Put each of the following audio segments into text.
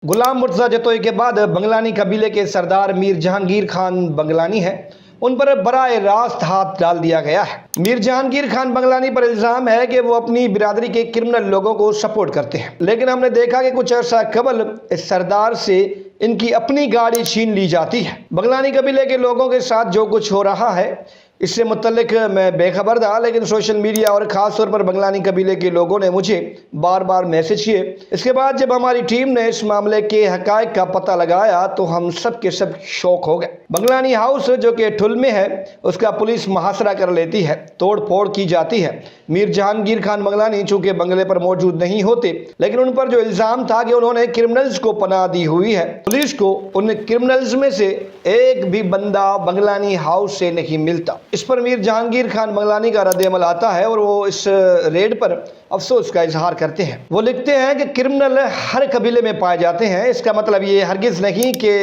गुलाम मुर्तज़ा जतोई के बाद बंगलानी कबीले के सरदार मीर जहांगीर खान बंगलानी हैं, उन पर बराह रास्त हाथ डाल दिया गया है। मीर जहांगीर खान बंगलानी पर इल्ज़ाम है कि वो अपनी बिरादरी के क्रिमिनल लोगों को सपोर्ट करते हैं, लेकिन हमने देखा कि कुछ अर्सा कबल इस सरदार से इनकी अपनी गाड़ी छीन ली जाती है। बंगलानी कबीले के लोगों के साथ जो कुछ हो रहा है इससे मुतल्लिक मैं बेखबर था, लेकिन सोशल मीडिया और ख़ास तौर पर बंगलानी कबीले के लोगों ने मुझे बार बार मैसेज किए। इसके बाद जब हमारी टीम ने इस मामले के हक़ाइक़ का पता लगाया तो हम सब के सब शौक हो गए। बंगलानी हाउस जो कि ठुल में है, उसका पुलिस मुहासरा कर लेती है, तोड़ फोड़ की जाती है। मीर जहांगीर खान बंगलानी चूँकि बंगले पर मौजूद नहीं होते, लेकिन उन पर जो इल्ज़ाम था कि उन्होंने क्रिमिनल्स को पनाह दी हुई है, पुलिस को उन क्रिमिनल्स में से एक भी बंदा बंगलानी हाउस से नहीं मिलता। इस पर मीर जहांगीर खान बंगलानी का रद्द-ए-अमल आता है और वो इस रेड पर अफसोस का इजहार करते हैं। वो लिखते हैं कि क्रिमिनल हर कबीले में पाए जाते हैं। इसका मतलब ये हरगिज़ नहीं कि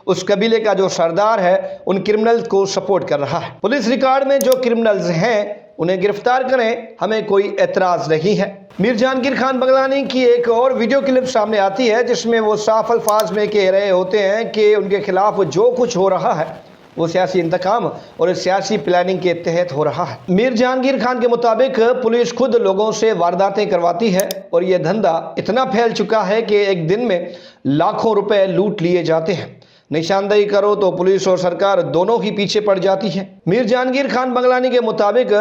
उस कबीले का जो सरदार है उन क्रिमिनल्स को सपोर्ट कर रहा है। पुलिस रिकॉर्ड में जो क्रिमिनल्स हैं उन्हें गिरफ्तार करें, हमें कोई एतराज़ नहीं है। मीर जहांगीर खान बंगलानी की एक और वीडियो क्लिप सामने आती है जिसमें वो साफ अल्फाज में कह रहे होते हैं कि उनके खिलाफ जो कुछ हो रहा है वो सियासी इंतकाम और सियासी प्लानिंग के तहत हो रहा है। मीर जहांगीर खान के मुताबिक पुलिस खुद लोगों से वारदातें करवाती है और ये धंधा इतना फैल चुका है कि एक दिन में लाखों रुपए लूट लिए जाते हैं। निशानदेही करो तो पुलिस और सरकार दोनों ही पीछे पड़ जाती है। मीर जहांगीर खान बंगलानी के मुताबिक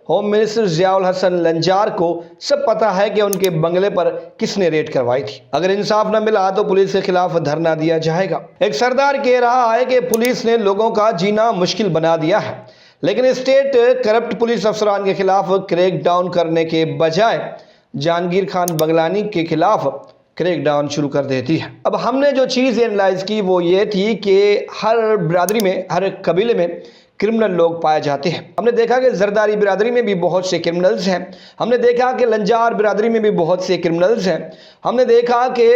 होम मिनिस्टर ज़ियाउल हसन लंजार को सब पता है कि उनके बंगले पर किसने रेड करवाई थी। अगर इंसाफ न मिला तो पुलिस के खिलाफ धरना दिया जाएगा। एक सरदार कह रहा है कि पुलिस ने लोगों का जीना मुश्किल बना दिया है, लेकिन स्टेट करप्ट पुलिस अफसरान के खिलाफ क्रैक डाउन करने के बजाय जहांगीर खान बंगलानी के खिलाफ क्रैक डाउन शुरू कर देती है। अब हमने जो चीज़ एनालाइज की वो ये थी कि हर बिरादरी में, हर कबीले में क्रिमिनल लोग पाए जाते हैं। हमने देखा कि जरदारी बिरादरी में भी बहुत से क्रिमिनल्स हैं। हमने देखा कि लंजार बिरादरी में भी बहुत से क्रिमिनल्स हैं। हमने देखा कि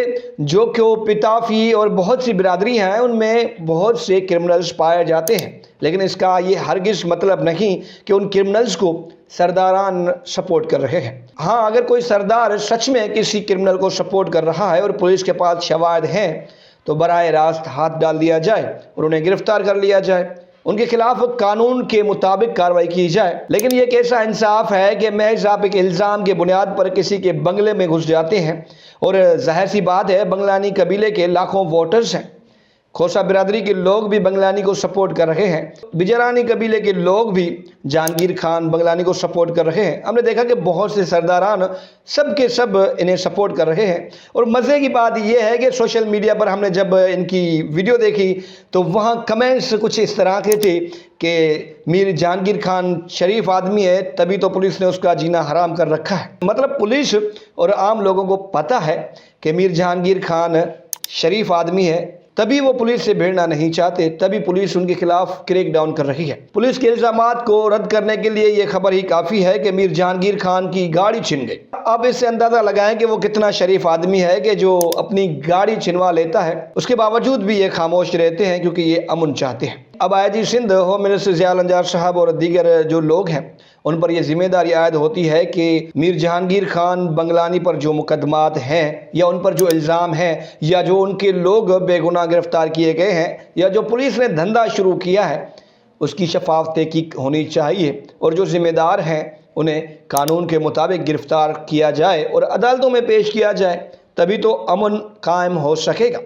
जो क्यों पिताफी और बहुत सी बिरादरी हैं उनमें बहुत से क्रिमिनल्स पाए जाते हैं, लेकिन इसका ये हरगिज़ मतलब नहीं कि उन क्रिमिनल्स को सरदारान सपोर्ट कर रहे हैं। हाँ, अगर कोई सरदार सच में किसी क्रिमिनल को सपोर्ट कर रहा है और पुलिस के पास शवाहिद हैं तो बराह रास्त हाथ डाल दिया जाए और उन्हें गिरफ्तार कर लिया जाए, उनके खिलाफ कानून के मुताबिक कार्रवाई की जाए। लेकिन ये कैसा इंसाफ है कि महज आप एक इल्ज़ाम के बुनियाद पर किसी के बंगले में घुस जाते हैं। और जाहिर सी बात है बंगलानी कबीले के लाखों वोटर्स हैं, खोसा बिरादरी के लोग भी बंगलानी को सपोर्ट कर रहे हैं, बिजरानी कबीले के लोग भी जहांगीर खान बंगलानी को सपोर्ट कर रहे हैं। हमने देखा कि बहुत से सरदारान सब के सब इन्हें सपोर्ट कर रहे हैं। और मज़े की बात यह है कि सोशल मीडिया पर हमने जब इनकी वीडियो देखी तो वहाँ कमेंट्स कुछ इस तरह के थे कि मीर जहांगीर खान शरीफ आदमी है तभी तो पुलिस ने उसका जीना हराम कर रखा है। मतलब पुलिस और आम लोगों को पता है कि मीर जहांगीर खान शरीफ आदमी है, तभी वो पुलिस से भिड़ना नहीं चाहते, तभी पुलिस उनके खिलाफ क्रैक डाउन कर रही है। पुलिस के इल्जामात को रद्द करने के लिए ये खबर ही काफ़ी है कि मीर जहांगीर खान की गाड़ी छिन गई। अब इससे अंदाज़ा लगाएं कि वो कितना शरीफ आदमी है कि जो अपनी गाड़ी छिनवा लेता है, उसके बावजूद भी ये खामोश रहते हैं क्योंकि ये अमन चाहते हैं। अब IG Sindh, home minister Ziaul Lanjar साहब और दीगर जो लोग हैं उन पर यह जिम्मेदारी आयद होती है कि मीर जहांगीर खान बंगलानी पर जो मुकदमात हैं या उन पर जो इल्ज़ाम हैं या जो उनके लोग बेगुनाह गिरफ्तार किए गए हैं या जो पुलिस ने धंधा शुरू किया है उसकी शफाफ तहकीक होनी चाहिए और जो ज़िम्मेदार हैं उन्हें कानून के मुताबिक गिरफ्तार किया जाए और अदालतों में पेश किया जाए, तभी तो अमन कायम हो सकेगा।